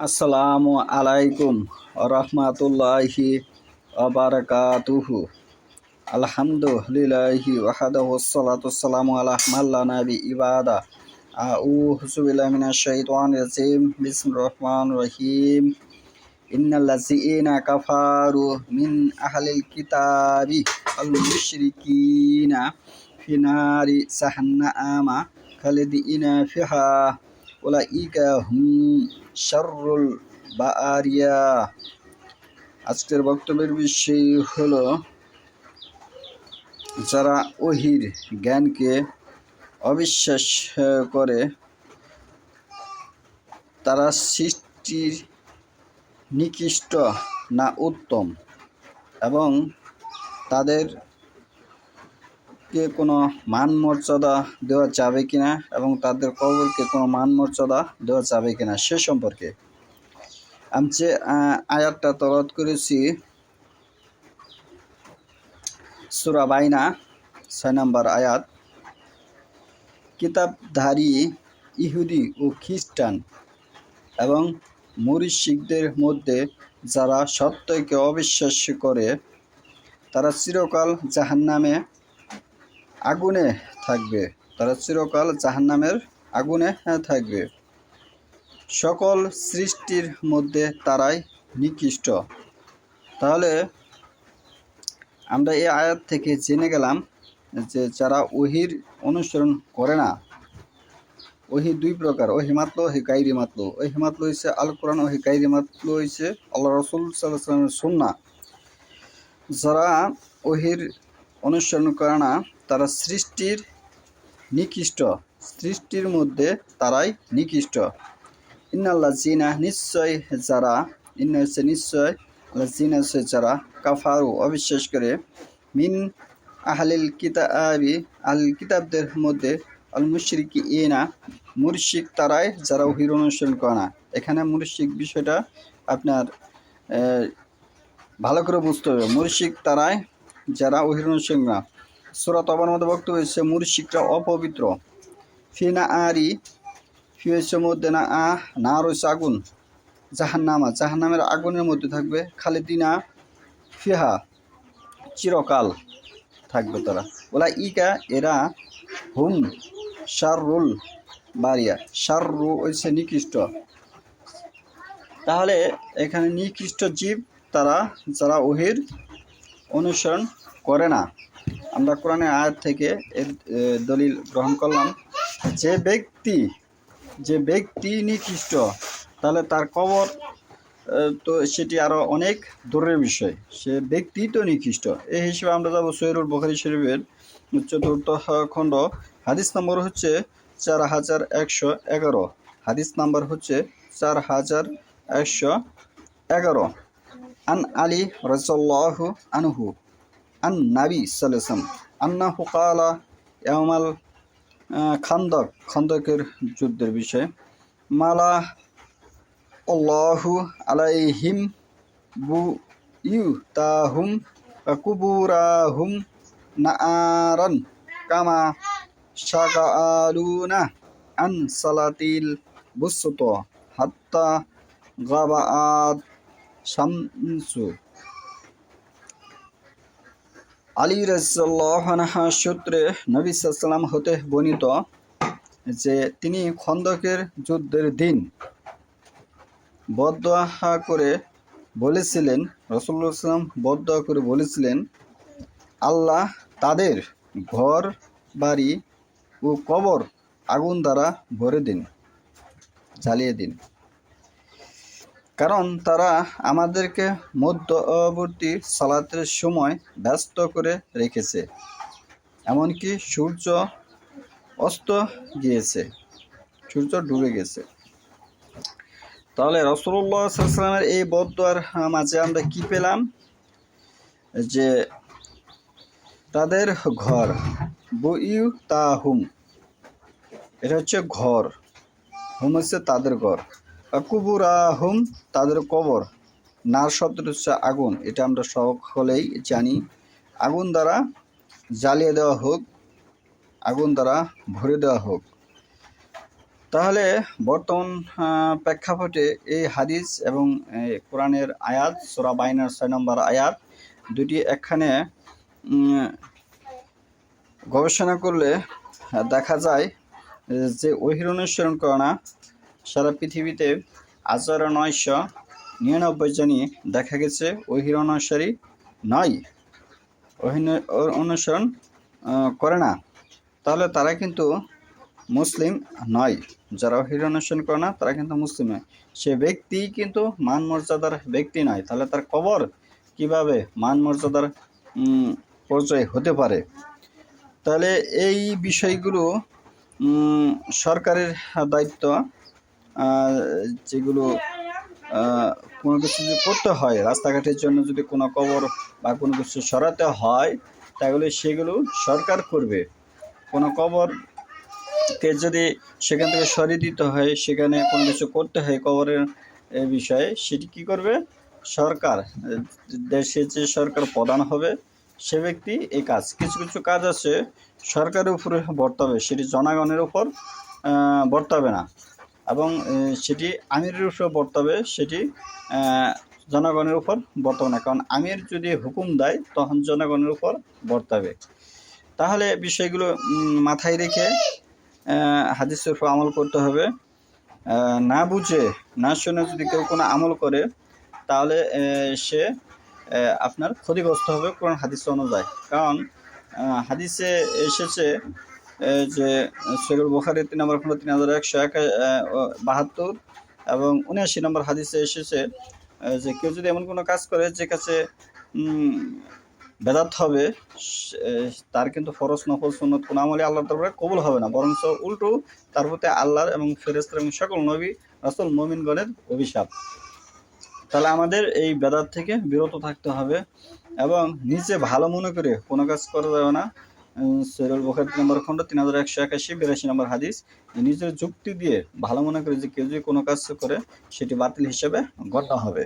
আসসালামু আলাইকুম রহমাতুল্লাহি ওবারাকাতুহু। আলহামদুলিল্লাহি ওয়াহদাহু ওয়াসসালাতু ওয়াসসালামু আলা মাল্লা নাবি ইবাদা। আউযু বিল্লাহি মিনাশ শাইতানির রাজিম। বিসমিল্লাহির রহমানির রহিম। ইন্নাল্লাযীনা কাফারু মিন আহলিল কিতাবি ওয়াল মুশরিকিনা ফি নারি জাহান্নামা খালিদিনা ফিহা উলাইকা হুম শাররুল বারিয়া। আজকের বক্তব্যের বিষয় হলো, যারা ওহির জ্ঞানকে অবিশ্বাস করে তারা সৃষ্টির নিকৃষ্ট না উত্তম, এবং তাদেরকে কোনো মান মর্যাদা দেওয়া যাবে কিনা এবং তাদের কবরকে কোনো মান মর্যাদা দেওয়া যাবে কিনা সে সম্পর্কে আমি যে আয়াতটা তলাওয়াত করেছি সূরা বাইনা 6 নম্বর আয়াত। কিতাবধারী ইহুদি ও খ্রিস্টান এবং মুশরিকদের মধ্যে যারা সত্যকে অবিশ্বাস করে তারা চিরকাল জাহান্নামে আগুনে থাকবে। থাকবে। সকল সৃষ্টির মধ্যে তারাই নিকৃষ্ট। তাহলে আমরা এই আয়াত থেকে জেনে গেলাম যে যারা ওহির অনুসরণ করে না, ওহি দুই প্রকার, ওহি মাতলু, ওহি গায়রি মাতলু। ওহি মাতলু হয়েছে আল কোরআন, ওহি গায়রি মাতলু হয়েছে আল্লাহ রাসূল সাল্লাল্লাহু আলাইহি ওয়াসাল্লামের সুন্নাহ। যারা ওহির অনুসরণ করে না তারা সৃষ্টির মধ্যে তারাই নিকৃষ্ট। ইন্নাল্লাযীনা নিশ্চয় যারা, নিশ্চয় লাযীনা যারা কাফারু অবিশ্বাস করে, মিন আহলিল কিতাবি কিতাবদের মধ্যে, আল মুশরিকিনা মুশরিক তারাই যারা ওহির অনুসরণ করে না। এখানে মুশরিক বিষয়টা আপনার ভালো করে বুঝতে হবে। মুশরিক তারাই যারা ওহির অনুসরণ না। সূরা তবার মধ্যে বক্তব্য হচ্ছে মুশরিকরা অপবিত্র। ফিনা আরি ফিয়ের মধ্যে না রয়েছে আগুন, জাহান্নামের আগুনের মধ্যে থাকবে, খালিদিনা ফিহা চিরকাল থাকবে তারা। বলা ইকা এরা হুম শাররুল বারিয়া, শাররু হচ্ছে নিকৃষ্ট। তাহলে এখানে নিকৃষ্ট জীব তারা যারা ওহির অনুসরণ করে না। আমরা কোরআনের আয়াত থেকে এর দলিল গ্রহণ করলাম। যে ব্যক্তি নিকৃষ্ট তাহলে তার কবর তো সেটি আরও অনেক দূরের বিষয়, সে ব্যক্তি তো নিকৃষ্ট। এই হিসেবে আমরা যাব সহিহুল বুখারী শরীফের 4th খণ্ড, হাদিস নম্বর হচ্ছে 4111। হাদিস নাম্বার হচ্ছে 4111। আন আলী রাদিয়াল্লাহু আনহু আন নবী সাল্লাল্লাহু আলাইহি ওয়াসাল্লাম আন্নাহু ক্বালা ইয়াউমাল খন্দকের যুদ্ধের বিষয়ে, মালা আল্লাহু আলাইহিম বুয়ুতাহুম কুবুরাহুম নাআরান কামা শাগালুনা আন সালাতিল বুসত হাত্তা গাবাআত শামসু। আলী রাদিয়াল্লাহু আনহু সূত্রে নবী সাল্লাল্লাহু আলাইহি ওয়াসাল্লাম হতে বর্ণিত যে তিনি খন্দকের যুদ্ধের দিন বদদোয়া করে বলেছিলেন, রাসূলুল্লাহ সাল্লাল্লাহু আলাইহি ওয়াসাল্লাম বদদোয়া করে বলেছিলেন, আল্লাহ তাদের ঘর বাড়ি ও কবর আগুন দ্বারা ভরে দিন, জ্বালিয়ে দিন, কারণ তারা আমাদেরকে মধ্যবর্তী সালাতের সময় ব্যস্ত করে রেখেছে, এমনকি সূর্য অস্ত গিয়েছে, সূর্য ডুবে গেছে। তাহলে রাসূলুল্লাহ সাল্লাল্লাহু আলাইহি ওয়াসাল্লামের এই বদদোয়ার মাঝে আমরা কি পেলাম? যে তাদের ঘর, বুয়ুতাহুম এটা হচ্ছে ঘর, হুম হচ্ছে তাদের ঘর, কুবুরাহুম তাদের কবর, নার শব্দটা হচ্ছে আগুন, এটা আমরা সকলেই জানি। আগুন দ্বারা জ্বালিয়ে দেওয়া হোক, আগুন দ্বারা ভরে দেওয়া হোক। তাহলে বর্তমান প্রেক্ষাপটে এই হাদিস এবং কোরআনের আয়াত সূরা বাইনার 6 নম্বর আয়াত দুটি একখানে গবেষণা করলে দেখা যায় যে ওহীর অনুসরণ করে না সারা পৃথিবীতে 1999 জনই দেখা গেছে ওহীর অনুসারী নয়, অনুসরণ করে না। তাহলে তারা কিন্তু মুসলিম নয়। যারা ওহীর অনুসরণ করে না তারা কিন্তু মুসলিম নয়। সে ব্যক্তি কিন্তু মান মর্যাদার ব্যক্তি নয়। তাহলে তার কবর কিভাবে মান মর্যাদার পর্যায়ে হতে পারে? তাহলে এই বিষয়গুলো সরকারের দায়িত্ব। যেগুলো কোনো কিছু যদি করতে হয়, রাস্তাঘাটের জন্য যদি কোনো কবর বা কোনো কিছু সরাতে হয় তাহলে সেগুলো সরকার করবে। কোনো কবরকে যদি সেখান থেকে সরিয়ে দিতে হয়, সেখানে কোনো কিছু করতে হয় কবরের বিষয়ে, সেটি কী করবে? সরকার। দেশে যে সরকার প্রধান হবে সে ব্যক্তি এই কাজ। কিছু কিছু কাজ আছে সরকারের উপরে বর্তাবে, সেটি জনগণের উপর বর্তাবে না, এবং সেটি আমিরের উপর বর্তাবে, সেটি জনগণের উপর বর্তাবে না। কারণ আমির যদি হুকুম দেয় তখন জনগণের উপর বর্তাবে। তাহলে বিষয়গুলো মাথায় রেখে হাদিসের উপর আমল করতে হবে। না বুঝে না শুনে যদি কেউ কোনো আমল করে তাহলে সে আপনার ক্ষতিগ্রস্ত হবে কোরআন হাদিস অনুযায়ী। কারণ হাদিসে এসেছে যে সহিহ বুখারী 3 নম্বর খণ্ড 3172 এবং 79 নম্বর হাদিসে এসেছে যে কেউ যদি এমন কোনো কাজ করে যে কাছে বেদাত হবে, তার কিন্তু ফরজ নফল সুন্নত কোনো আমলে আল্লাহর দরবারে কবুল হবে না, বরঞ্চ উল্টো তার প্রতি আল্লাহর এবং ফেরেশতা এবং সকল নবী রাসূল মুমিনগণের অভিশাপ। তাহলে আমাদের এই বেদাত থেকে বিরত থাকতে হবে এবং নিজে ভালো মনে করে কোনো কাজ করা যাবে না। সহিহ বুখারী 3 নম্বর খণ্ড 3181 82 নম্বর হাদিস, নিজের যুক্তি দিয়ে ভালো মনে করে যে কেউ যদি কোনো কাজ করে সেটি বাতিল হিসেবে গণ্য হবে।